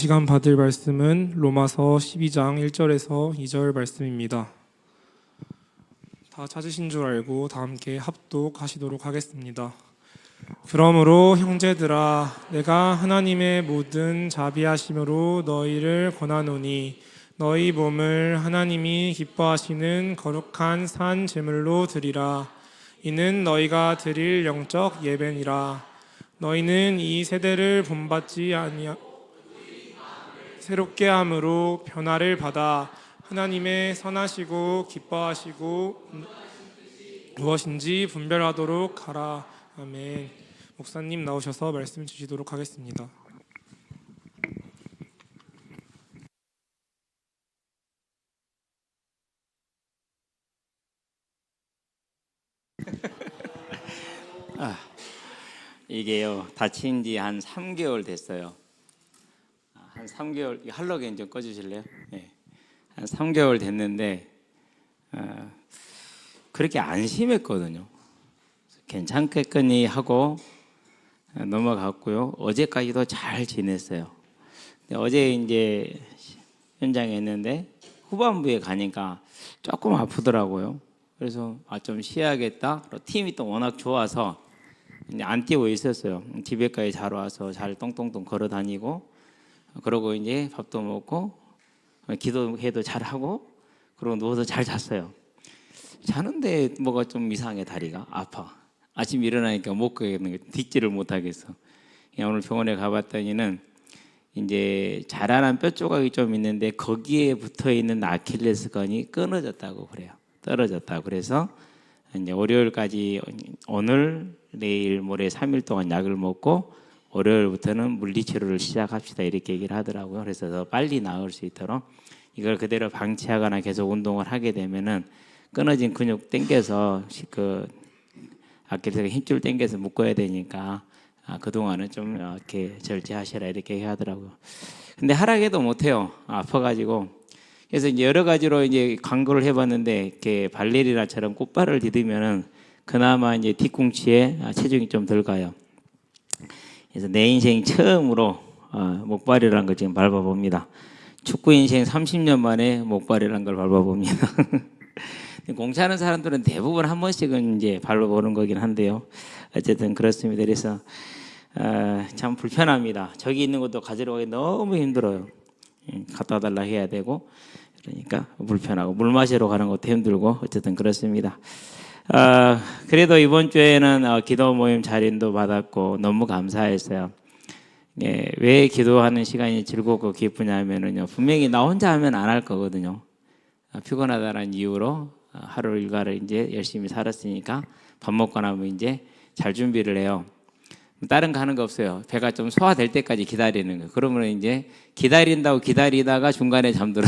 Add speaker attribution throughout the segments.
Speaker 1: 시간 받을 말씀은 로마서 12장 1절에서 2절 말씀입니다. 다 찾으신 줄 알고 다 함께 합독하시도록 하겠습니다. 그러므로 형제들아, 내가 하나님의 모든 자비하심으로 너희를 권하노니 너희 몸을 하나님이 기뻐하시는 거룩한 산 제물로 드리라. 이는 너희가 드릴 영적 예배니라. 너희는 이 세대를 본받지 아니하 새롭게 함으로 변화를 받아 하나님의 선하시고 기뻐하시고 무엇인지 분별하도록 하라. 아멘. 목사님 나오셔서 말씀 주시도록 하겠습니다.
Speaker 2: 이게요, 다친 지 한 3개월 됐어요. 한 3개월, 할로겐 좀 꺼주실래요? 네. 한 3개월 됐는데 그렇게 안 심했거든요. 괜찮겠거니 하고 넘어갔고요. 어제까지도 잘 지냈어요. 어제 이제 현장에 있는데 후반부에 가니까 조금 아프더라고요. 그래서 좀 쉬어야겠다. 팀이 또 워낙 좋아서 안 뛰고 있었어요. 집에까지 잘 와서 잘 똥똥똥 걸어 다니고, 그러고 이제 밥도 먹고 기도해도 잘하고, 그러고 누워서 잘 잤어요. 자는데 뭐가 좀 이상해. 다리가 아파. 아침 일어나니까 못 걷겠는 거, 딛지를 못하겠어. 오늘 병원에 가봤더니는 이제 자라난 뼈 조각이 좀 있는데 거기에 붙어 있는 아킬레스건이 끊어졌다고 그래요. 떨어졌다고. 그래서 이제 월요일까지, 오늘 내일 모레 3일 동안 약을 먹고 월요일부터는 물리치료를 시작합시다, 이렇게 얘기를 하더라고요. 그래서 더 빨리 나을 수 있도록 이걸 그대로 방치하거나 계속 운동을 하게 되면은 끊어진 근육 당겨서 그 아킬레스건 힘줄 당겨서 묶어야 되니까 그동안은 좀 이렇게 절제하시라, 이렇게 하더라고요. 근데 하락해도 못해요. 아파가지고. 그래서 이제 여러 가지로 이제 광고를 해봤는데, 이렇게 발레리나처럼 꽃발을 디디면은 그나마 이제 뒤꿈치에 체중이 좀 덜 가요. 그래서 내 인생 처음으로 목발이라는 걸 지금 밟아봅니다. 축구 인생 30년 만에 목발이라는 걸 밟아봅니다. 공차하는 사람들은 대부분 한 번씩은 이제 밟아보는 거긴 한데요. 어쨌든 그렇습니다. 그래서 참 불편합니다. 저기 있는 것도 가지러 가기 너무 힘들어요. 갖다 달라 해야 되고, 그러니까 불편하고, 물 마시러 가는 것도 힘들고, 어쨌든 그렇습니다. 그래도 이번 주에는 기도 모임 자린도 받았고 너무 감사했어요. 예, 왜 기도하는 시간이 즐겁고 기쁘냐면은요, 분명히 나 혼자 하면 안 할 거거든요. 피곤하다는 이유로 하루 일과를 이제 열심히 살았으니까 밥 먹고 나면 이제 잘 준비를 해요. 다른 거 하는 거 없어요. 배가 좀 소화될 때까지 기다리는 거예요. 그러면 이제 기다린다고 기다리다가 중간에 잠들어.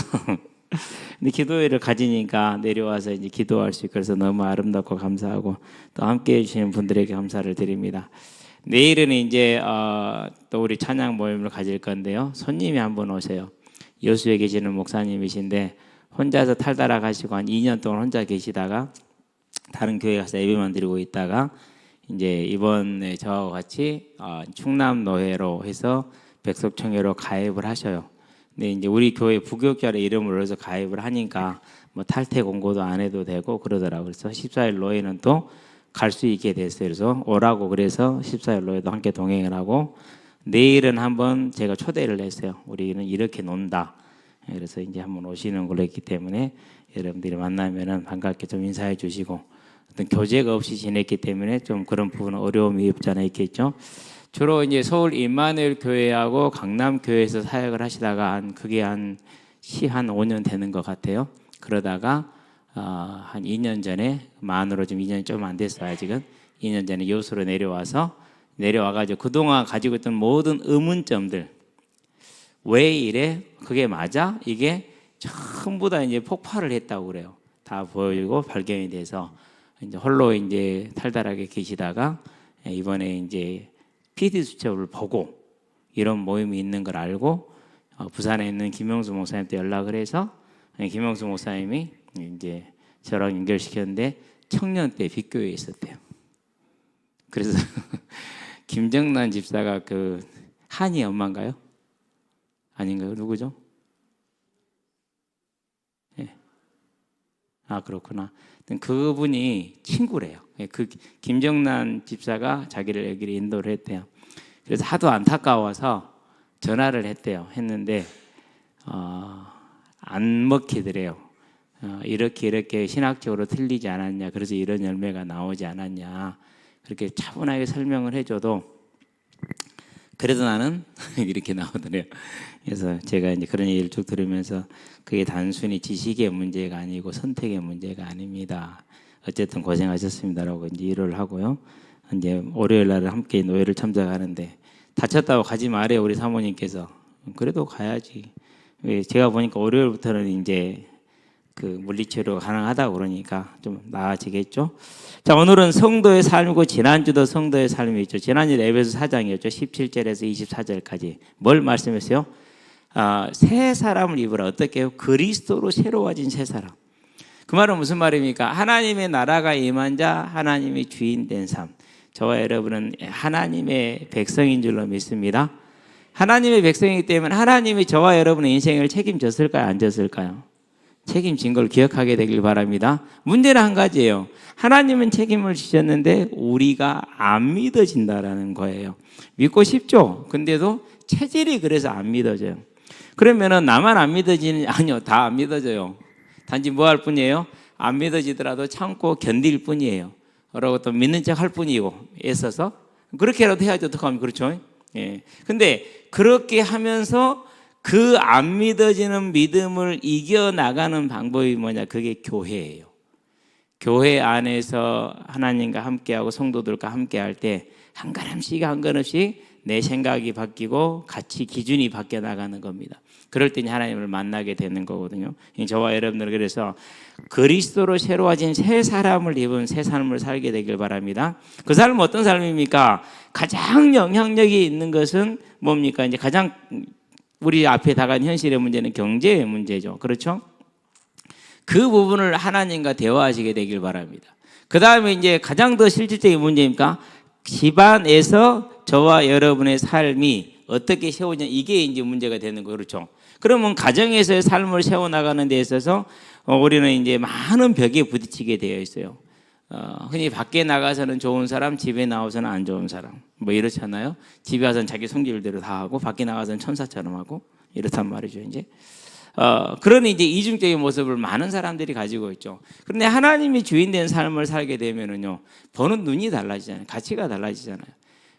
Speaker 2: 근데 기도회를 가지니까 내려와서 이제 기도할 수 있고, 그래서 너무 아름답고 감사하고 또 함께 해주시는 분들에게 감사를 드립니다. 내일은 이제 또 우리 찬양 모임을 가질 건데요. 손님이 한 분 오세요. 여수에 계시는 목사님이신데 혼자서 탈달아 가시고 한 2년 동안 혼자 계시다가 다른 교회 가서 예배만 드리고 있다가 이제 이번에 저하고 같이 충남노회로 해서 백석청회로 가입을 하셔요. 근데 이제 우리 교회 부교육자의 이름을 넣어서 가입을 하니까 뭐 탈퇴 공고도 안 해도 되고 그러더라고요. 그래서 14일 노회는 또 갈 수 있게 됐어요. 그래서 오라고, 그래서 14일 노회도 함께 동행을 하고, 내일은 한번 제가 초대를 했어요. 우리는 이렇게 논다. 그래서 이제 한번 오시는 걸로 했기 때문에 여러분들이 만나면은 반갑게 좀 인사해 주시고, 어떤 교제가 없이 지냈기 때문에 좀 그런 부분은 어려움이 없지 않아 있겠죠. 주로 이제 서울 임마누엘 교회하고 강남 교회에서 사역을 하시다가 그게 한 5년 되는 것 같아요. 그러다가 한 2년 전에, 만으로 지금 2년이 좀 안 됐어요. 아직은 2년 전에 여수로 내려와가지고 그동안 가지고 있던 모든 의문점들, 왜 이래? 그게 맞아? 이게 전부 다 이제 폭발을 했다고 그래요. 다 보이고 발견이 돼서 이제 홀로 이제 탈달하게 계시다가 이번에 이제 PD 수첩을 보고 이런 모임이 있는 걸 알고 부산에 있는 김영수 목사님한테 연락을 해서 김영수 목사님이 이제 저랑 연결시켰는데 청년 때 빅교회에 있었대요. 그래서 김정란 집사가 그 한이 엄마인가요? 아닌가요? 누구죠? 예. 아, 그렇구나. 그분이 친구래요. 그 김정란 집사가 자기를 여기를 인도를 했대요. 그래서 하도 안타까워서 전화를 했대요. 했는데 안 먹히더래요. 이렇게 신학적으로 틀리지 않았냐. 그래서 이런 열매가 나오지 않았냐. 그렇게 차분하게 설명을 해줘도 그래도 나는 이렇게 나오더래요. 그래서 제가 이제 그런 얘기를 쭉 들으면서 그게 단순히 지식의 문제가 아니고 선택의 문제가 아닙니다. 어쨌든 고생하셨습니다라고 이제 위로를 하고요. 이제 월요일 날 함께 노예를 참석하는데 다쳤다고 가지 말아요. 우리 사모님께서. 그래도 가야지. 제가 보니까 월요일부터는 이제 그 물리치료가 가능하다고 그러니까 좀 나아지겠죠. 자, 오늘은 성도의 삶이고 지난주도 성도의 삶이 있죠. 지난주 에베소 4장이었죠. 17절에서 24절까지 뭘 말씀했어요? 새 사람을 입으라. 어떻게 해요? 그리스도로 새로워진 새 사람. 그 말은 무슨 말입니까? 하나님의 나라가 임한 자, 하나님의 주인 된 삶. 저와 여러분은 하나님의 백성인 줄로 믿습니다. 하나님의 백성이기 때문에 하나님이 저와 여러분의 인생을 책임졌을까요? 안 졌을까요? 책임진 걸 기억하게 되길 바랍니다. 문제는 한 가지예요. 하나님은 책임을 지셨는데 우리가 안 믿어진다라는 거예요. 믿고 싶죠? 근데도 체질이 그래서 안 믿어져요. 그러면은 나만 안 믿어지는, 아니요, 다 안 믿어져요. 단지 뭐 할 뿐이에요? 안 믿어지더라도 참고 견딜 뿐이에요. 그러고 또 믿는 척 할 뿐이고 애써서 그렇게라도 해야지 어떡하면 그렇죠? 예. 근데 그렇게 하면서 그 안 믿어지는 믿음을 이겨나가는 방법이 뭐냐? 그게 교회예요. 교회 안에서 하나님과 함께하고 성도들과 함께할 때 한 걸음씩 내 생각이 바뀌고 같이 기준이 바뀌어 나가는 겁니다. 그럴 때 하나님을 만나게 되는 거거든요. 저와 여러분들 그래서 그리스도로 새로워진 새 사람을 입은 새 삶을 살게 되길 바랍니다. 그 삶은 어떤 삶입니까? 가장 영향력이 있는 것은 뭡니까? 이제 가장 우리 앞에 다가온 현실의 문제는 경제의 문제죠. 그렇죠? 그 부분을 하나님과 대화하시게 되길 바랍니다. 그 다음에 이제 가장 더 실질적인 문제입니까? 집안에서 저와 여러분의 삶이 어떻게 세워지냐, 이게 이제 문제가 되는 거, 그렇죠? 그러면 가정에서의 삶을 세워나가는 데 있어서 우리는 이제 많은 벽에 부딪히게 되어 있어요. 흔히 밖에 나가서는 좋은 사람, 집에 나와서는 안 좋은 사람, 뭐 이렇잖아요. 집에 와서는 자기 성질대로 다 하고 밖에 나가서는 천사처럼 하고 이렇단 말이죠. 이제 그런 이제 이중적인 모습을 많은 사람들이 가지고 있죠. 그런데 하나님이 주인된 삶을 살게 되면은요, 보는 눈이 달라지잖아요. 가치가 달라지잖아요.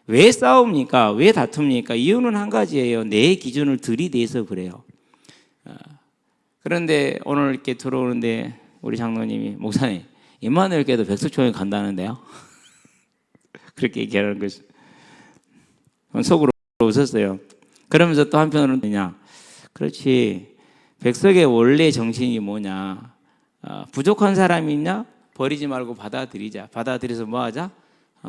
Speaker 2: 왜 싸웁니까? 왜 다툽니까? 이유는 한 가지예요. 내 기준을 들이대서 그래요. 그런데 오늘 이렇게 들어오는데 우리 장로님이 목사님 임마누엘 교회도 백석총회 간다는데요. 그렇게 얘기하는 거죠. 속으로 웃었어요. 그러면서 또 한편으로는 그냥 그렇지. 백석의 원래 정신이 뭐냐? 부족한 사람이 있냐? 버리지 말고 받아들이자. 받아들여서 뭐 하자?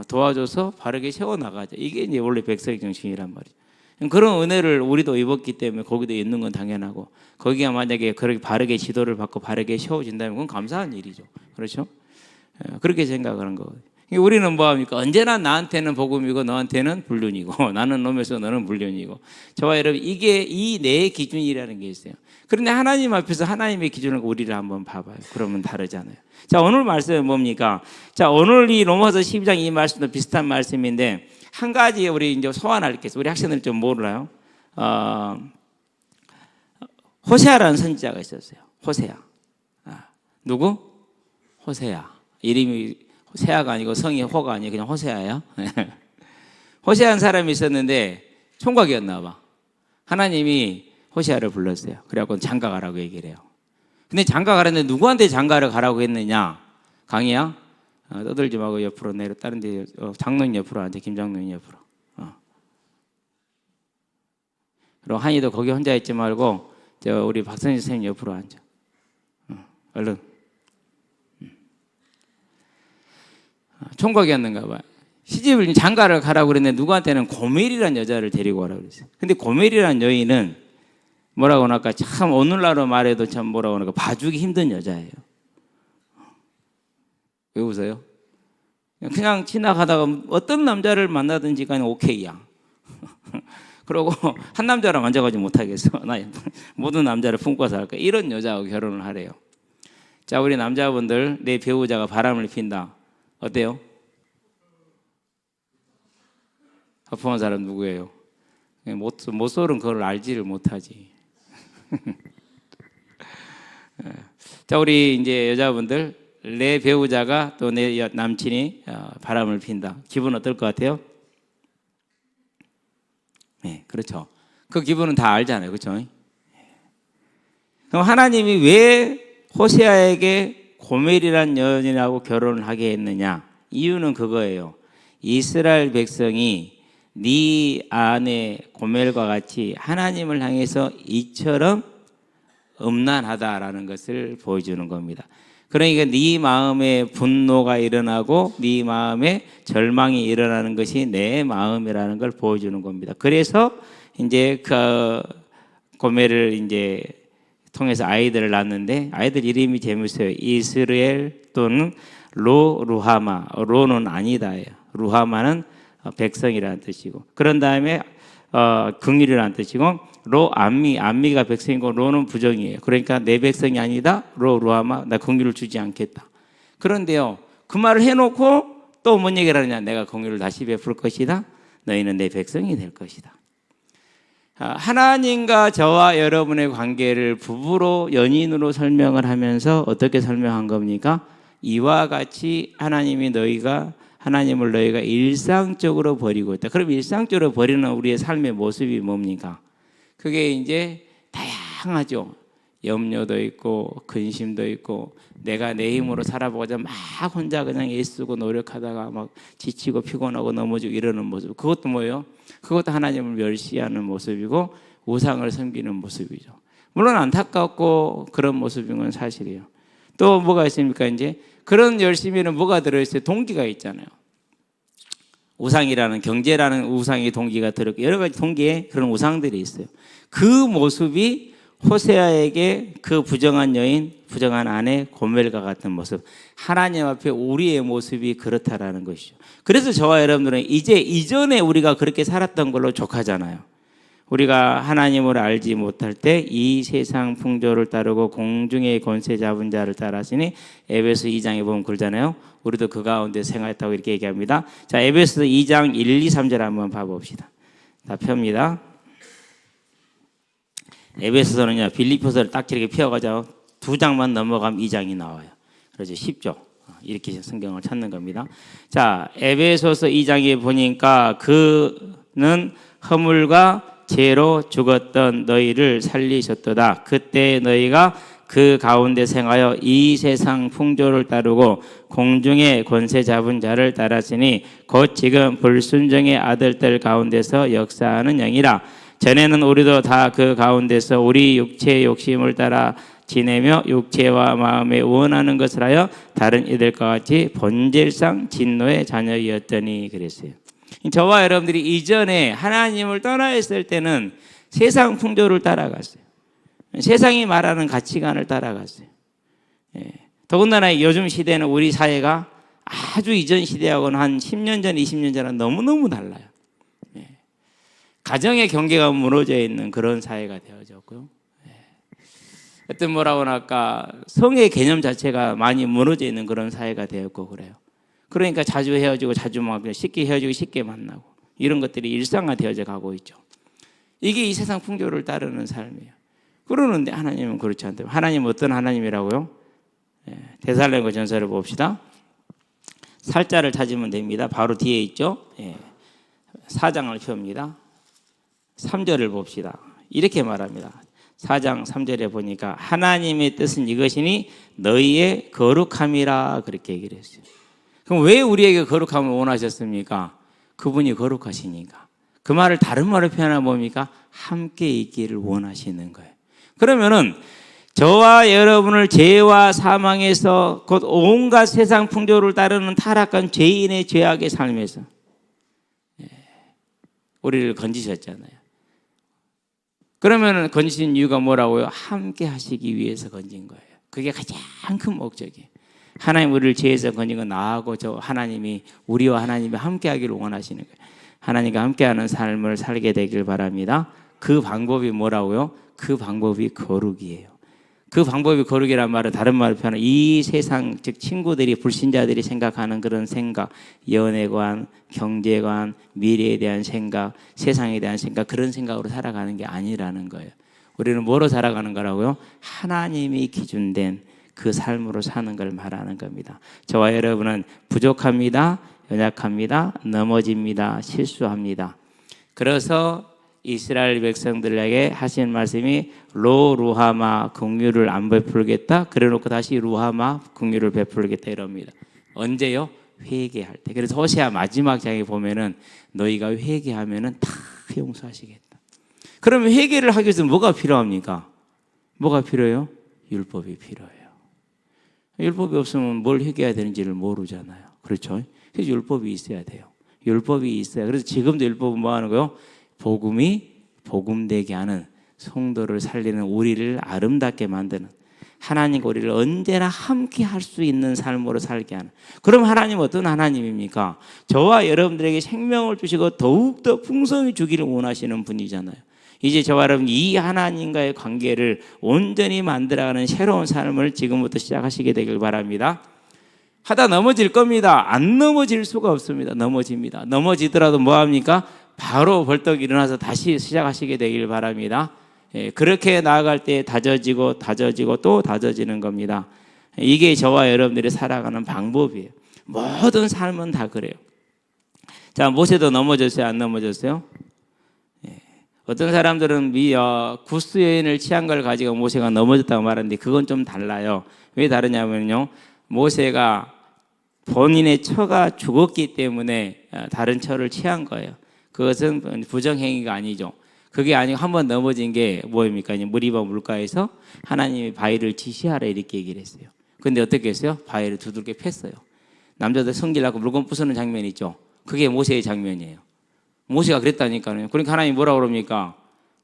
Speaker 2: 도와줘서 바르게 세워나가자. 이게 이제 원래 백석의 정신이란 말이죠. 그런 은혜를 우리도 입었기 때문에 거기도 있는 건 당연하고, 거기가 만약에 그렇게 바르게 지도를 받고 바르게 세워진다면 그건 감사한 일이죠. 그렇죠? 그렇게 생각하는 거거든요. 우리는 뭐합니까? 언제나 나한테는 복음이고 너한테는 불륜이고 나는 놈에서 너는 불륜이고. 저와 여러분, 이게 이 내 기준이라는 게 있어요. 그런데 하나님 앞에서 하나님의 기준을 우리를 한번 봐봐요. 그러면 다르잖아요. 자, 오늘 말씀은 뭡니까? 자, 오늘 이 로마서 12장 이 말씀도 비슷한 말씀인데 한 가지 우리 이제 소환할 게 있어요. 우리 학생들 좀 몰라요. 호세아라는 선지자가 있었어요. 호세아. 누구? 호세아. 이름이 세아가 아니고 성이 호가 아니고 그냥 호세아예요. 호세아한 사람이 있었는데 총각이었나 봐. 하나님이 호세아를 불렀어요. 그래갖고 장가 가라고 얘기를 해요. 근데 장가 가라는데 누구한테 장가를 가라고 했느냐? 강희야? 떠들지 말고 옆으로 내려. 다른 데 장로님 옆으로 앉아. 김장로님 옆으로. 그리고 한이도 거기 혼자 있지 말고 우리 박선희 선생님 옆으로 앉아. 얼른. 총각이었는가 봐요. 시집을 장가를 가라고 그랬는데 누구한테는 고멜이라는 여자를 데리고 가라고 그랬어요. 근데 고멜이라는 여인은 뭐라고 할까? 참 오늘날로 말해도 참 뭐라고 할까? 봐주기 힘든 여자예요. 왜 웃어요? 그냥 지나가다가 어떤 남자를 만나든지 간에 오케이야. 그러고 한 남자랑 앉아가지고 못하겠어. 나 모든 남자를 품고서 할 거야. 이런 여자하고 결혼을 하래요. 자, 우리 남자분들, 내 배우자가 바람을 핀다. 어때요? 하품한 사람 누구예요? 모쏠은 그걸 알지를 못하지. 자, 우리 이제 여자분들, 내 배우자가 또 내 남친이 바람을 핀다. 기분 어떨 것 같아요? 네, 그렇죠. 그 기분은 다 알잖아요, 그렇죠? 그럼 하나님이 왜 호세아에게 고멜이란 여인하고 결혼을 하게 했느냐? 이유는 그거예요. 이스라엘 백성이 네 아내 고멜과 같이 하나님을 향해서 이처럼 음란하다라는 것을 보여주는 겁니다. 그러니까 네 마음에 분노가 일어나고 네 마음에 절망이 일어나는 것이 내 마음이라는 걸 보여주는 겁니다. 그래서 이제 그 고멜을 이제 통해서 아이들을 낳는데 아이들 이름이 재밌어요. 이스라엘 또는 루하마. 로는 아니다예요. 루하마는 백성이라는 뜻이고, 그런 다음에 긍휼이라는 뜻이고, 암미가 백성이고 로는 부정이에요. 그러니까 내 백성이 아니다. 루하마, 나 긍휼을 주지 않겠다. 그런데요, 그 말을 해놓고 또 뭔 얘기를 하느냐? 내가 긍휼을 다시 베풀 것이다. 너희는 내 백성이 될 것이다. 하나님과 저와 여러분의 관계를 부부로 연인으로 설명을 하면서 어떻게 설명한 겁니까? 이와 같이 하나님을 너희가 일상적으로 버리고 있다. 그럼 일상적으로 버리는 우리의 삶의 모습이 뭡니까? 그게 이제 다양하죠. 염려도 있고 근심도 있고, 내가 내 힘으로 살아보고자 막 혼자 그냥 애쓰고 노력하다가 막 지치고 피곤하고 넘어지고 이러는 모습. 그것도 뭐예요? 그것도 하나님을 멸시하는 모습이고 우상을 섬기는 모습이죠. 물론 안타깝고 그런 모습인 건 사실이에요. 또 뭐가 있습니까? 이제 그런 열심히는 뭐가 들어있어요? 동기가 있잖아요. 우상이라는, 경제라는 우상의 동기가 들어있고 여러 가지 동기에 그런 우상들이 있어요. 그 모습이 호세아에게 그 부정한 여인, 부정한 아내 고멜과 같은 모습, 하나님 앞에 우리의 모습이 그렇다라는 것이죠. 그래서 저와 여러분들은 이제 이전에 우리가 그렇게 살았던 걸로 족하잖아요. 우리가 하나님을 알지 못할 때 이 세상 풍조를 따르고 공중의 권세 잡은 자를 따랐으니, 에베소 2장에 보면 그러잖아요. 우리도 그 가운데 생활했다고 이렇게 얘기합니다. 자, 에베소 2장 1, 2, 3절 한번 봐봅시다. 다 펴니다. 에베소서는요, 빌립보서를 딱 이렇게 펴가지고 두 장만 넘어가면 2장이 나와요. 그래서 쉽죠. 이렇게 성경을 찾는 겁니다. 자, 에베소서 2장에 보니까 그는 허물과 죄로 죽었던 너희를 살리셨도다. 그때 너희가 그 가운데 생하여 이 세상 풍조를 따르고 공중의 권세 잡은 자를 따랐으니 곧 지금 불순종의 아들들 가운데서 역사하는 영이라. 전에는 우리도 다 그 가운데서 우리 육체의 욕심을 따라 지내며 육체와 마음에 원하는 것을 하여 다른 이들과 같이 본질상 진노의 자녀이었더니 그랬어요. 저와 여러분들이 이전에 하나님을 떠나 있을 때는 세상 풍조를 따라갔어요. 세상이 말하는 가치관을 따라갔어요. 더군다나 요즘 시대는 우리 사회가 아주 이전 시대하고는 한 10년 전, 20년 전은 너무너무 달라요. 가정의 경계가 무너져 있는 그런 사회가 되어졌고요. 하여튼 뭐라고 할까, 성의 개념 자체가 많이 무너져 있는 그런 사회가 되었고 그래요. 그러니까 자주 헤어지고 자주 쉽게 헤어지고 쉽게 만나고 이런 것들이 일상화되어져 가고 있죠. 이게 이 세상 풍조를 따르는 삶이에요. 그러는데 하나님은 그렇지 않대요. 하나님은 어떤 하나님이라고요? 데살로니가 전서를 봅시다. 살자를 찾으면 됩니다. 바로 뒤에 있죠. 4장을 펴옵니다. 3절을 봅시다. 이렇게 말합니다. 4장 3절에 보니까 하나님의 뜻은 이것이니 너희의 거룩함이라 그렇게 얘기를 했어요. 그럼 왜 우리에게 거룩함을 원하셨습니까? 그분이 거룩하시니까. 그 말을 다른 말로 표현하면 뭡니까? 함께 있기를 원하시는 거예요. 그러면은 저와 여러분을 죄와 사망에서 곧 온갖 세상 풍조를 따르는 타락한 죄인의 죄악의 삶에서 우리를 건지셨잖아요. 그러면 건지신 이유가 뭐라고요? 함께 하시기 위해서 건진 거예요. 그게 가장 큰 목적이에요. 하나님 우리를 죄에서 건진 건 나하고 저 하나님이, 우리와 하나님이 함께 하기를 원하시는 거예요. 하나님과 함께하는 삶을 살게 되길 바랍니다. 그 방법이 뭐라고요? 그 방법이 거룩이에요. 그 방법이 거룩이란 말은 다른 말로 표현하면 이 세상, 즉 친구들이, 불신자들이 생각하는 그런 생각, 연애관, 경제관, 미래에 대한 생각, 세상에 대한 생각, 그런 생각으로 살아가는 게 아니라는 거예요. 우리는 뭐로 살아가는 거라고요? 하나님이 기준된 그 삶으로 사는 걸 말하는 겁니다. 저와 여러분은 부족합니다, 연약합니다, 넘어집니다, 실수합니다. 그래서 이스라엘 백성들에게 하신 말씀이 로 루하마 긍휼을 안 베풀겠다. 그래놓고 다시 루하마 긍휼을 베풀겠다 이럽니다. 언제요? 회개할 때. 그래서 호세아 마지막 장에 보면은 너희가 회개하면은 다 용서하시겠다. 그러면 회개를 하기 위해서 뭐가 필요합니까? 뭐가 필요해요? 율법이 필요해요. 율법이 없으면 뭘 회개해야 되는지를 모르잖아요. 그렇죠? 그래서 율법이 있어야 돼요. 율법이 있어야. 그래서 지금도 율법은 뭐 하는 거예요? 복음이 복음되게 하는, 성도를 살리는, 우리를 아름답게 만드는, 하나님과 우리를 언제나 함께 할 수 있는 삶으로 살게 하는. 그럼 하나님 어떤 하나님입니까? 저와 여러분들에게 생명을 주시고 더욱더 풍성히 주기를 원하시는 분이잖아요. 이제 저와 여러분 이 하나님과의 관계를 온전히 만들어가는 새로운 삶을 지금부터 시작하시게 되길 바랍니다. 하다 넘어질 겁니다. 안 넘어질 수가 없습니다. 넘어집니다. 넘어지더라도 뭐합니까? 바로 벌떡 일어나서 다시 시작하시게 되길 바랍니다. 그렇게 나아갈 때 다져지고 다져지고 또 다져지는 겁니다. 이게 저와 여러분들이 살아가는 방법이에요. 모든 삶은 다 그래요. 자, 모세도 넘어졌어요? 안 넘어졌어요? 어떤 사람들은 구스 여인을 취한 걸 가지고 모세가 넘어졌다고 말하는데 그건 좀 달라요. 왜 다르냐면요, 모세가 본인의 처가 죽었기 때문에 다른 처를 취한 거예요. 그것은 부정행위가 아니죠. 그게 아니고 한번 넘어진 게 뭐입니까? 무리바 물가에서 하나님이 바위를 지시하라 이렇게 얘기를 했어요. 근데 어떻게 했어요? 바위를 두들겨 팼어요. 남자들 성질나고 물건 부수는 장면이 있죠. 그게 모세의 장면이에요. 모세가 그랬다니까요. 그러니까 하나님이 뭐라고 그럽니까?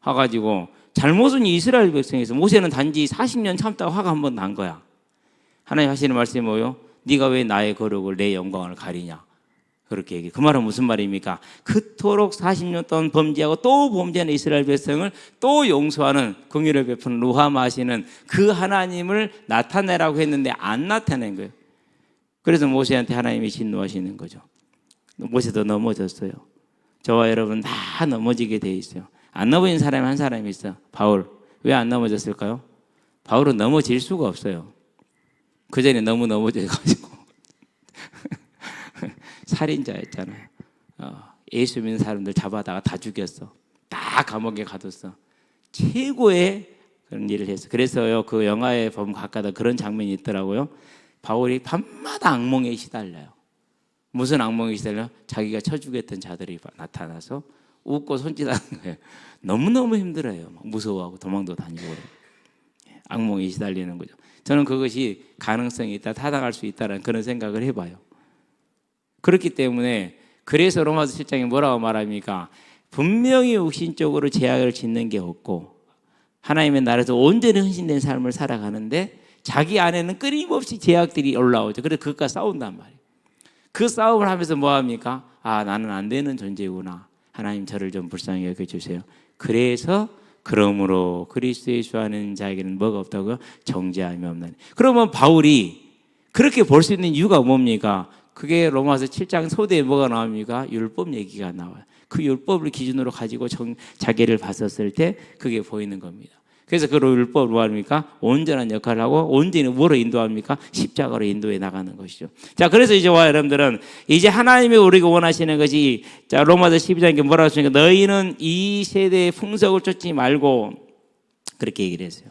Speaker 2: 와가지고 잘못은 이스라엘 백성에서, 모세는 단지 40년 참다가 화가 한 번 난 거야. 하나님 하시는 말씀이 뭐예요? 네가 왜 나의 거룩을, 내 영광을 가리냐? 그렇게 얘기해. 그 말은 무슨 말입니까? 그토록 40년 동안 범죄하고 또 범죄하는 이스라엘 백성을 또 용서하는, 긍휼을 베푸는 루하마 하시는 그 하나님을 나타내라고 했는데 안 나타낸 거예요. 그래서 모세한테 하나님이 진노하시는 거죠. 모세도 넘어졌어요. 저와 여러분 다 넘어지게 돼 있어요. 안 넘어진 사람이 한 사람이 있어요. 바울. 왜 안 넘어졌을까요? 바울은 넘어질 수가 없어요. 그 전에 너무 넘어져가지고 살인자였잖아요. 예수 믿는 사람들 잡아다가 다 죽였어. 다 감옥에 가뒀어. 최고의 그런 일을 했어. 그래서요, 그 영화에 보면 가까다 그런 장면이 있더라고요. 바울이 밤마다 악몽에 시달려요. 무슨 악몽에 시달려? 자기가 쳐 죽였던 자들이 나타나서 웃고 손짓하는 거예요. 너무너무 힘들어요. 막 무서워하고 도망도 다니고 그래요. 악몽에 시달리는 거죠. 저는 그것이 가능성이 있다, 타당할 수 있다는 그런 생각을 해봐요. 그렇기 때문에 그래서 로마서 7장에 뭐라고 말합니까? 분명히 육신적으로 제약을 짓는 게 없고 하나님의 나라에서 온전히 헌신된 삶을 살아가는데 자기 안에는 끊임없이 제약들이 올라오죠. 그래서 그것과 싸운단 말이에요. 그 싸움을 하면서 뭐합니까? 아, 나는 안 되는 존재구나. 하나님 저를 좀 불쌍히 여겨주세요. 그래서 그러므로 그리스도 예수 안에 자에게는 뭐가 없다고요? 정죄함이 없나니. 그러면 바울이 그렇게 볼 수 있는 이유가 뭡니까? 그게 로마서 7장 소대에 뭐가 나옵니까? 율법 얘기가 나와요. 그 율법을 기준으로 가지고 자기를 봤었을 때 그게 보이는 겁니다. 그래서 그 율법을 뭐 합니까? 온전한 역할을 하고 온전히 뭐로 인도합니까? 십자가로 인도해 나가는 것이죠. 자, 그래서 이제 와 여러분들은 이제 하나님이 우리가 원하시는 것이, 자, 로마서 12장에 뭐라고 했습니까? 너희는 이 세대의 풍속을 쫓지 말고, 그렇게 얘기를 했어요.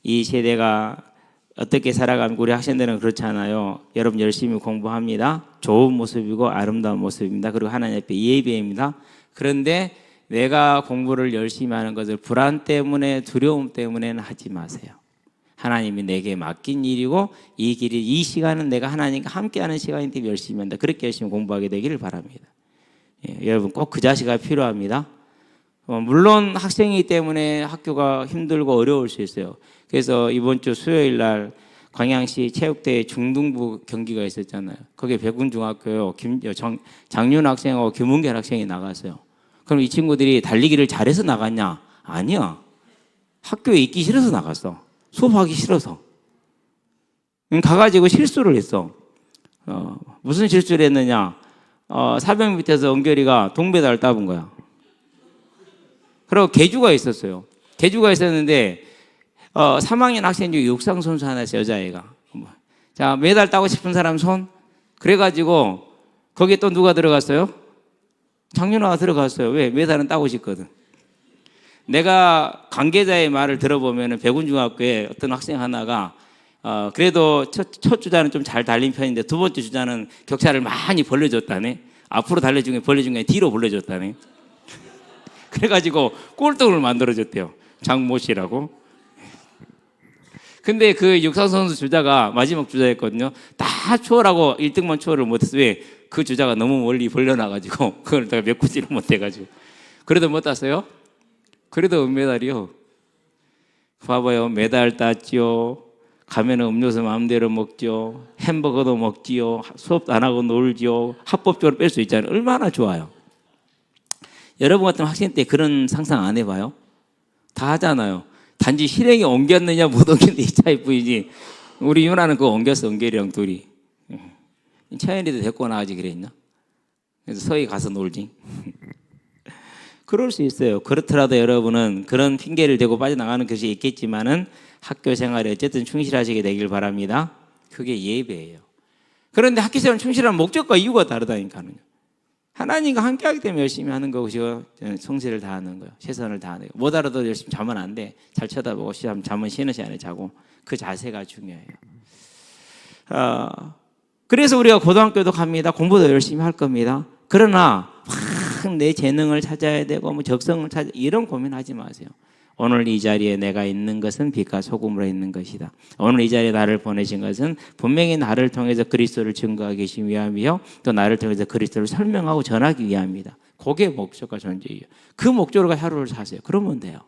Speaker 2: 이 세대가 어떻게 살아가면, 우리 학생들은 그렇잖아요. 여러분 열심히 공부합니다. 좋은 모습이고 아름다운 모습입니다. 그리고 하나님 앞에 예배입니다. 그런데 내가 공부를 열심히 하는 것을 불안 때문에, 두려움 때문에는 하지 마세요. 하나님이 내게 맡긴 일이고 이 길이, 이 시간은 내가 하나님과 함께하는 시간이기 때문에 열심히 한다. 그렇게 열심히 공부하게 되기를 바랍니다. 여러분 꼭 그 자세가 필요합니다. 물론 학생이기 때문에 학교가 힘들고 어려울 수 있어요. 그래서 이번 주 수요일 날 광양시 체육대회 중등부 경기가 있었잖아요. 거기에 백운중학교 장윤 학생하고 김은결 학생이 나갔어요. 그럼 이 친구들이 달리기를 잘해서 나갔냐? 아니야. 학교에 있기 싫어서 나갔어. 수업하기 싫어서. 가가지고 실수를 했어. 무슨 실수를 했느냐? 400 밑에서 은결이가 동메달 따본 거야. 그리고 계주가 있었어요. 계주가 있었는데 3학년 학생 중에 육상 선수 하나 있어요. 여자애가. 자, 메달 따고 싶은 사람 손. 그래가지고 거기에 또 누가 들어갔어요? 장윤아가 들어갔어요. 왜? 메달은 따고 싶거든. 내가 관계자의 말을 들어보면 백운중학교에 어떤 학생 하나가 그래도 첫 주자는 좀 잘 달린 편인데 두 번째 주자는 격차를 많이 벌려줬다네. 앞으로 달려준 게 벌려준 게 뒤로 벌려줬다네. 그래가지고 꼴등을 만들어줬대요. 장모 씨라고. 근데 그 육상 선수 주자가 마지막 주자였거든요. 다 추월하고 1등만 추월을 못했어. 왜? 그 주자가 너무 멀리 벌려놔가지고 그걸 내가 메꾸지를 못해가지고. 그래도 못 땄어요? 그래도 은메달이요. 봐봐요. 메달 땄지요. 가면은 음료수 마음대로 먹지요. 햄버거도 먹지요. 수업도 안 하고 놀지요. 합법적으로 뺄 수 있잖아요. 얼마나 좋아요. 여러분 같은 학생 때 그런 상상 안 해봐요? 다 하잖아요. 단지 실행에 옮겼느냐 못 옮겼느냐 이 차이뿐이지. 우리 윤아는 그거 옮겼어. 은결이랑 둘이. 차연이도 데리고 나가지 그랬나? 그래서 서희 가서 놀지. 그럴 수 있어요. 그렇더라도 여러분은 그런 핑계를 대고 빠져나가는 것이 있겠지만은 학교 생활에 어쨌든 충실하시게 되길 바랍니다. 그게 예배예요. 그런데 학교 생활 충실한 목적과 이유가 다르다니까요. 하나님과 함께하기 때문에 열심히 하는 것이고 성실을 다하는 거예요. 최선을 다하는 거예요. 못 알아도 열심히 자면 안 돼. 잘 쳐다보고 잠은 쉬는 시간에 자고 그 자세가 중요해요. 그래서 우리가 고등학교도 갑니다. 공부도 열심히 할 겁니다. 그러나 막 내 재능을 찾아야 되고 뭐 적성을 찾아 이런 고민하지 마세요. 오늘 이 자리에 내가 있는 것은 빛과 소금으로 있는 것이다. 오늘 이 자리에 나를 보내신 것은 분명히 나를 통해서 그리스도를 증거하기 위함이요. 또 나를 통해서 그리스도를 설명하고 전하기 위함이다. 그게 목적과 존재예요. 그 목적으로 하루를 사세요. 그러면 돼요.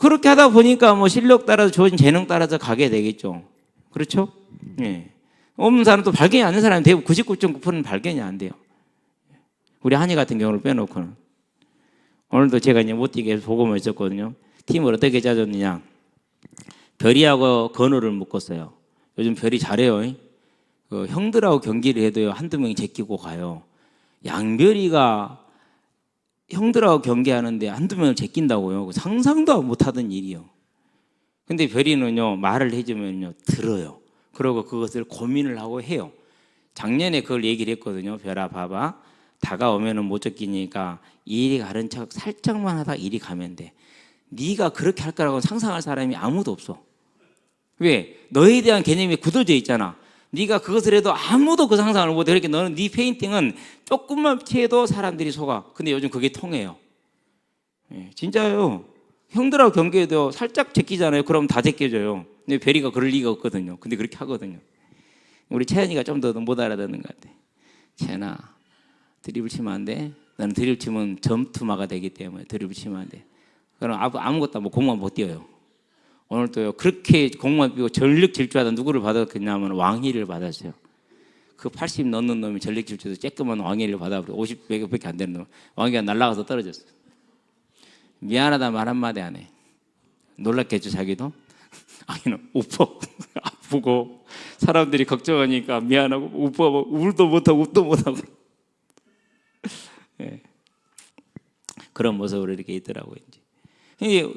Speaker 2: 그렇게 하다 보니까 뭐 실력 따라서 주어진 재능 따라서 가게 되겠죠. 그렇죠? 예. 없는 사람도 발견이 안 되는 사람이 대부분 99.9%는 발견이 안 돼요. 우리 한이 같은 경우를 빼놓고는. 오늘도 제가 이제 못 뛰게 보고만 있었거든요. 팀을 어떻게 짜줬느냐. 별이하고 건우를 묶었어요. 요즘 별이 잘해요. 형들하고 경기를 해도요, 한두 명이 제끼고 가요. 양별이가 형들하고 경기하는데 한두 명을 제낀다고요. 상상도 못하던 일이요. 근데 별이는요, 말을 해주면요, 들어요. 그리고 그것을 고민을 하고 해요. 작년에 그걸 얘기를 했거든요. 별아, 봐봐. 다가오면은 못 쫓기니까 이리 가른 척 살짝만 하다 이리 가면 돼. 네가 그렇게 할 거라고 상상할 사람이 아무도 없어. 왜? 너에 대한 개념이 굳어져 있잖아. 네가 그것을 해도 아무도 그 상상을 못해. 그렇게 너는 네 페인팅은 조금만 피해도 사람들이 속아. 근데 요즘 그게 통해요. 예, 진짜요. 형들하고 경기해도 살짝 제끼잖아요. 그럼 다 제껴져요. 근데 별이가 그럴 리가 없거든요. 근데 그렇게 하거든요. 우리 채연이가 좀 더 못 알아듣는 것 같아. 채연아, 드리블 치면 안 돼. 나는 드리블 치면 점투마가 되기 때문에 드리블 치면 안 돼. 그럼 아무것도 뭐 공만 못 뛰어요. 오늘도요. 그렇게 공만 뛰고 전력 질주하다 누구를 받았겠냐면 왕희를 받았어요. 그 80 넣는 놈이 전력 질주에서 쬐끄만 왕희를 받아버려. 50밖에 안 되는 놈. 왕희가 날아가서 떨어졌어. 미안하다 말 한마디 안 해. 놀랐겠죠 자기도. 아니는 웃어. 아프고 사람들이 걱정하니까 미안하고 웃어. 울도 못하고 웃도 못하고. 예. 그런 모습으로 이렇게 있더라고요. 이제.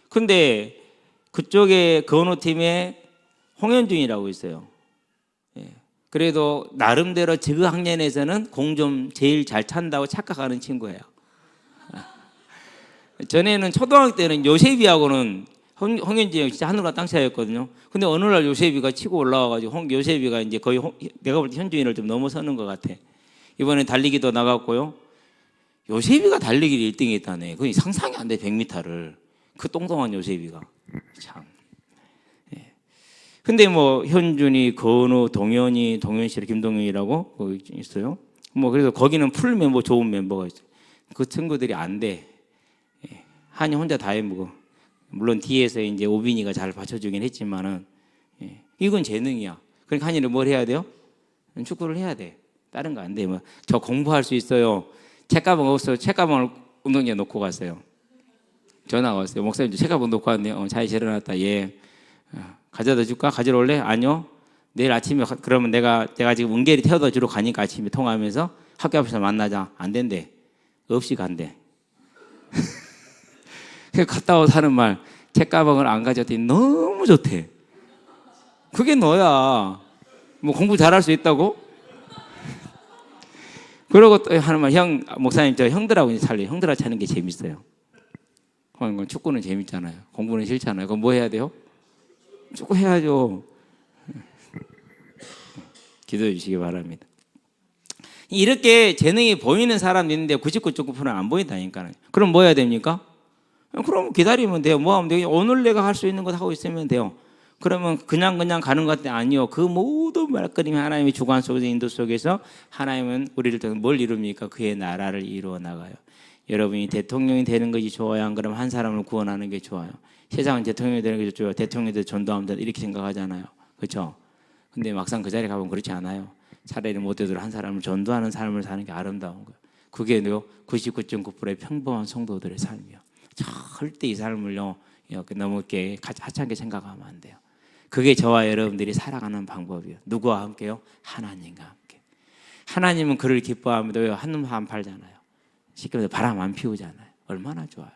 Speaker 2: 근데 그쪽에 건호팀에 홍현준이라고 있어요. 예. 그래도 나름대로 그 학년에서는 공 좀 제일 잘 찬다고 착각하는 친구예요. 전에는 초등학교 때는 요셉이하고는 홍현준이 진짜 하늘과 땅 차이였거든요. 근데 어느 날 요셉이가 치고 올라와가지고 요셉이가 이제 거의 내가 볼 때 현준이를 좀 넘어서는 것 같아. 이번에 달리기도 나갔고요. 요셉이가 달리기를 1등 했다네. 그게 상상이 안 돼, 100m를. 그 똥똥한 요셉이가. 참. 예. 근데 뭐, 현준이, 건우, 동현이, 동현씨, 김동현이라고 거기 있어요. 뭐, 그래서 거기는 풀 멤버, 좋은 멤버가 있어요. 그 친구들이 안 돼. 예. 한이 혼자 다 해먹어. 물론 뒤에서 이제 오빈이가 잘 받쳐주긴 했지만은. 예. 이건 재능이야. 그러니까 한이는 뭘 해야 돼요? 축구를 해야 돼. 다른 거 안 돼. 뭐 저 공부할 수 있어요. 책가방 없어요. 책가방을 운동장에 놓고 갔어요. 전화가 왔어요. 목사님 책가방 놓고 왔네요. 잘 실어놨다. 예. 가져다 줄까? 가지러 올래? 아니요. 내일 아침에 그러면 내가 지금 은결이 태워다 주러 가니까 아침에 통화하면서 학교 앞에서 만나자. 안 된대. 없이 간대. 그래서 갔다 와서 하는 말, 책가방을 안 가져왔더니 너무 좋대. 그게 너야. 뭐 공부 잘할 수 있다고? 그러고 또 하는 말, 목사님 저 형들하고 이제 살래요. 형들하고 차는 게 재밌어요. 축구는 재밌잖아요. 공부는 싫잖아요. 그럼 뭐 해야 돼요? 축구 해야죠. 기도해 주시기 바랍니다. 이렇게 재능이 보이는 사람도 있는데 99.9%는 안 보인다니까요. 그럼 뭐 해야 됩니까? 그럼 기다리면 돼요. 뭐 하면 돼요? 오늘 내가 할 수 있는 것 하고 있으면 돼요. 그러면 그냥 가는 것 같아. 아니요. 그 모든 말씀이 하나님의 주관 속에서 인도 속에서 하나님은 우리를 통해 뭘 이룹니까? 그의 나라를 이루어 나가요. 여러분이 대통령이 되는 것이 좋아요? 안 그러면 한 사람을 구원하는 게 좋아요. 세상은 대통령이 되는 게 좋아요. 대통령이 돼서 전도하면 된다. 이렇게 생각하잖아요. 그렇죠? 근데 막상 그 자리에 가면 그렇지 않아요. 차라리 못 되도록 한 사람을 전도하는 삶을 사는 게 아름다운 거예요. 그게 99.9%의 평범한 성도들의 삶이요. 절대 이 삶을요 너무 이렇게 하찮게 생각하면 안 돼요. 그게 저와 여러분들이 살아가는 방법이에요. 누구와 함께요? 하나님과 함께. 하나님은 그를 기뻐하면서 한눈 안 팔잖아요. 쉽게 말해서 바람 안 피우잖아요. 얼마나 좋아요.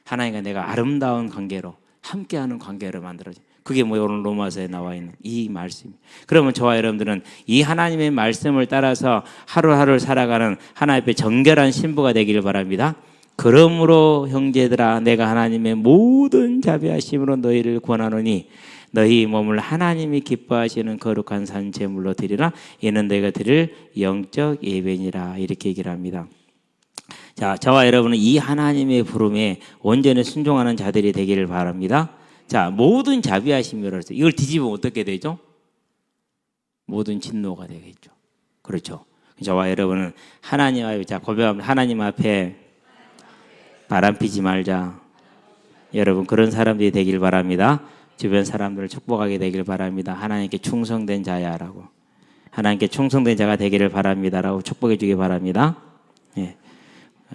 Speaker 2: 하나님과 내가 아름다운 관계로 함께하는 관계를 만들어줘. 그게 뭐 오늘 로마서에 나와 있는 이 말씀. 그러면 저와 여러분들은 이 하나님의 말씀을 따라서 하루하루를 살아가는 하나님 앞에 정결한 신부가 되기를 바랍니다. 그러므로 형제들아 내가 하나님의 모든 자비하심으로 너희를 권하노니 너희 몸을 하나님이 기뻐하시는 거룩한 산 제물로 드리라. 이는 너희가 드릴 영적 예배니라. 이렇게 얘기를 합니다. 자, 저와 여러분은 이 하나님의 부름에 온전히 순종하는 자들이 되기를 바랍니다. 자, 모든 자비하심이라고 해서 이걸 뒤집으면 어떻게 되죠? 모든 진노가 되겠죠. 그렇죠. 저와 여러분은 하나님 앞에 고백합니다. 하나님 앞에 바람 피지 말자. 여러분 그런 사람들이 되길 바랍니다. 주변 사람들을 축복하게 되길 바랍니다. 하나님께 충성된 자야라고. 하나님께 충성된 자가 되기를 바랍니다라고 축복해 주기 바랍니다. 예.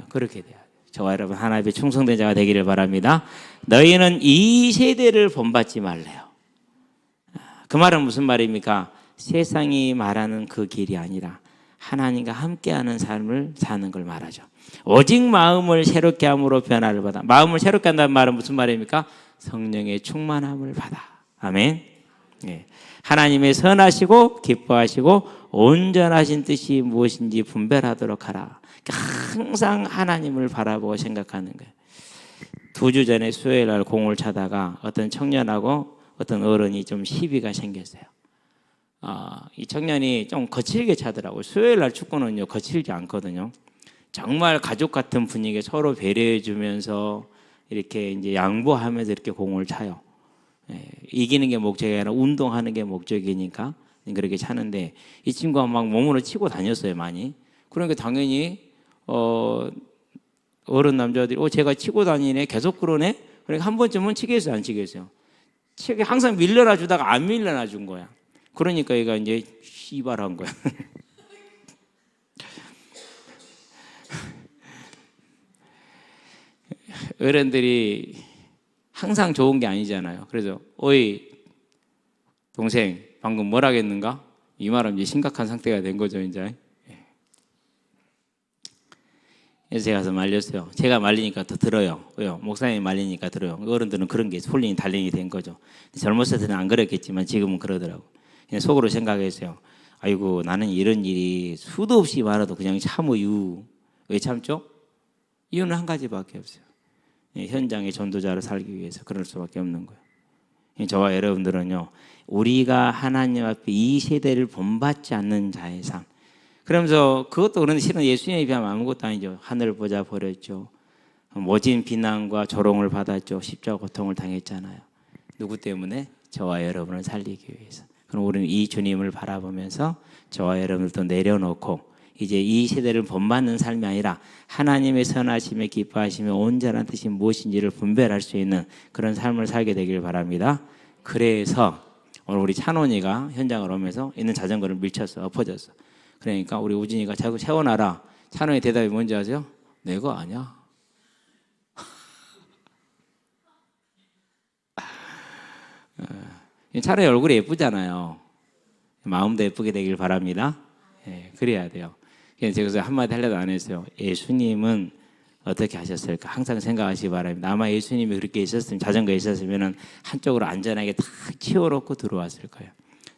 Speaker 2: 그렇게 돼요. 저와 여러분 하나님께 충성된 자가 되기를 바랍니다. 너희는 이 세대를 본받지 말래요. 그 말은 무슨 말입니까? 세상이 말하는 그 길이 아니라 하나님과 함께하는 삶을 사는 걸 말하죠. 오직 마음을 새롭게 함으로 변화를 받아. 마음을 새롭게 한다는 말은 무슨 말입니까? 성령의 충만함을 받아. 아멘. 예. 하나님의 선하시고 기뻐하시고 온전하신 뜻이 무엇인지 분별하도록 하라. 항상 하나님을 바라보고 생각하는 거예요. 2주 전에 수요일 날 공을 차다가 어떤 청년하고 어떤 어른이 좀 시비가 생겼어요. 이 청년이 좀 거칠게 차더라고요. 수요일 날 축구는요 거칠지 않거든요. 정말 가족 같은 분위기에 서로 배려해 주면서 이렇게 이제 양보하면서 이렇게 공을 차요. 예, 이기는 게 목적이 아니라 운동하는 게 목적이니까 그렇게 차는데 이 친구가 막 몸으로 치고 다녔어요 많이. 그러니까 당연히 어른 남자들이 제가 치고 다니네 계속 그러네. 그러니까 한 번쯤은 치겠어요 안 치겠어요? 항상 밀려나 주다가 안 밀려나 준 거야. 그러니까 얘가 이제 씨발한 거야. 어른들이 항상 좋은 게 아니잖아요. 그래서 어이 동생 방금 뭘 하겠는가? 이 말은 이제 심각한 상태가 된 거죠 이제. 그래서 제가 가서 말렸어요. 제가 말리니까 더 들어요. 왜요? 목사님이 말리니까 들어요. 어른들은 그런 게 홀린이 달린이 된 거죠. 젊었을 때는 안 그랬겠지만 지금은 그러더라고. 그냥 속으로 생각했어요. 아이고 나는 이런 일이 수도 없이 많아도 그냥 참어요. 왜 참죠? 이유는 한 가지밖에 없어요. 현장의 전도자로 살기 위해서 그럴 수밖에 없는 거예요. 저와 여러분들은요, 우리가 하나님 앞에 이 세대를 본받지 않는 자의 삶. 그러면서 그것도 그런데 실은 예수님에 비하면 아무것도 아니죠. 하늘 보자 버렸죠. 모진 비난과 조롱을 받았죠. 십자가 고통을 당했잖아요. 누구 때문에? 저와 여러분을 살리기 위해서. 그럼 우리는 이 주님을 바라보면서 저와 여러분들도 내려놓고 이제 이 세대를 본받는 삶이 아니라 하나님의 선하심에 기뻐하시며 온전한 뜻이 무엇인지를 분별할 수 있는 그런 삶을 살게 되길 바랍니다. 그래서 오늘 우리 찬원이가 현장을 오면서 있는 자전거를 밀쳤어. 엎어졌어. 그러니까 우리 우진이가 자꾸 세워놔라. 찬원의 대답이 뭔지 아세요? 내가 아냐. 찬원이 얼굴이 예쁘잖아요. 마음도 예쁘게 되길 바랍니다. 예, 그래야 돼요. 그래서 한마디 하려도 안 했어요. 예수님은 어떻게 하셨을까? 항상 생각하시기 바랍니다. 아마 예수님이 그렇게 있었으면, 자전거에 있었으면 한쪽으로 안전하게 탁 치워놓고 들어왔을 거예요.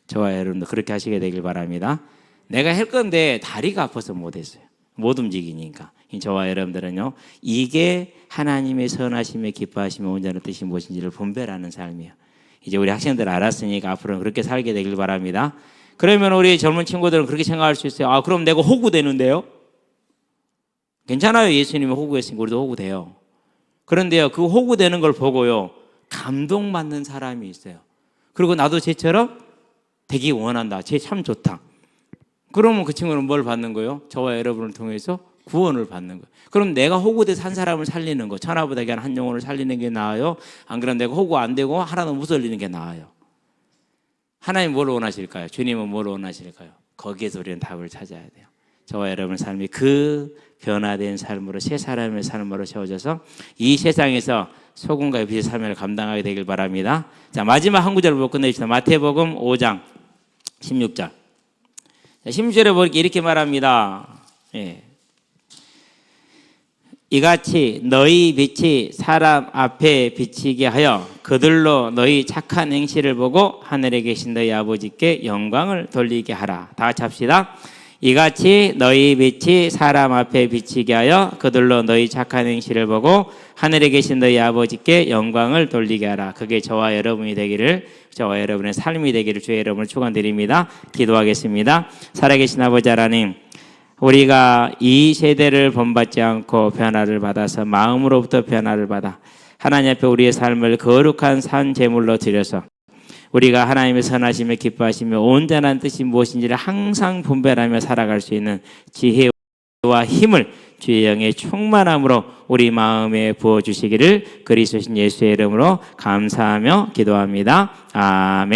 Speaker 2: 저와 여러분도 그렇게 하시게 되길 바랍니다. 내가 할 건데 다리가 아파서 못했어요. 못 움직이니까. 저와 여러분들은요, 이게 하나님의 선하심에 기뻐하시며 온전한 뜻이 무엇인지를 분별하는 삶이에요. 이제 우리 학생들 알았으니까 앞으로는 그렇게 살게 되길 바랍니다. 그러면 우리 젊은 친구들은 그렇게 생각할 수 있어요. 아, 그럼 내가 호구 되는데요? 괜찮아요. 예수님이 호구였으니까 우리도 호구 돼요. 그런데요, 그 호구 되는 걸 보고요, 감동받는 사람이 있어요. 그리고 나도 쟤처럼 되기 원한다. 쟤 참 좋다. 그러면 그 친구는 뭘 받는 거예요? 저와 여러분을 통해서 구원을 받는 거예요. 그럼 내가 호구돼서 한 사람을 살리는 거, 천하보다 귀한 한 영혼을 살리는 게 나아요? 안 그러면 내가 호구 안 되고 하나도 못 살리는 게 나아요? 하나님 뭘 원하실까요? 주님은 뭘 원하실까요? 거기에서 우리는 답을 찾아야 돼요. 저와 여러분의 삶이 그 변화된 삶으로, 새 사람의 삶으로 세워져서 이 세상에서 소금과 빛의 삶을 감당하게 되길 바랍니다. 자, 마지막 한 구절을 보고 끝내십시다. 마태복음 5장 16절. 16절에 보니까 이렇게 말합니다. 예. 이같이 너희 빛이 사람 앞에 비치게 하여 그들로 너희 착한 행실을 보고 하늘에 계신 너희 아버지께 영광을 돌리게 하라. 다 같이 합시다. 이같이 너희 빛이 사람 앞에 비치게 하여 그들로 너희 착한 행실을 보고 하늘에 계신 너희 아버지께 영광을 돌리게 하라. 그게 저와 여러분이 되기를, 저와 여러분의 삶이 되기를 주의 여러분을 축원드립니다. 기도하겠습니다. 살아계신 아버지 하나님, 우리가 이 세대를 본받지 않고 변화를 받아서 마음으로부터 변화를 받아 하나님 앞에 우리의 삶을 거룩한 산 제물로 드려서 우리가 하나님의 선하심에 기뻐하시며 온전한 뜻이 무엇인지를 항상 분별하며 살아갈 수 있는 지혜와 힘을 주의 영의 충만함으로 우리 마음에 부어주시기를 그리스도신 예수의 이름으로 감사하며 기도합니다. 아멘.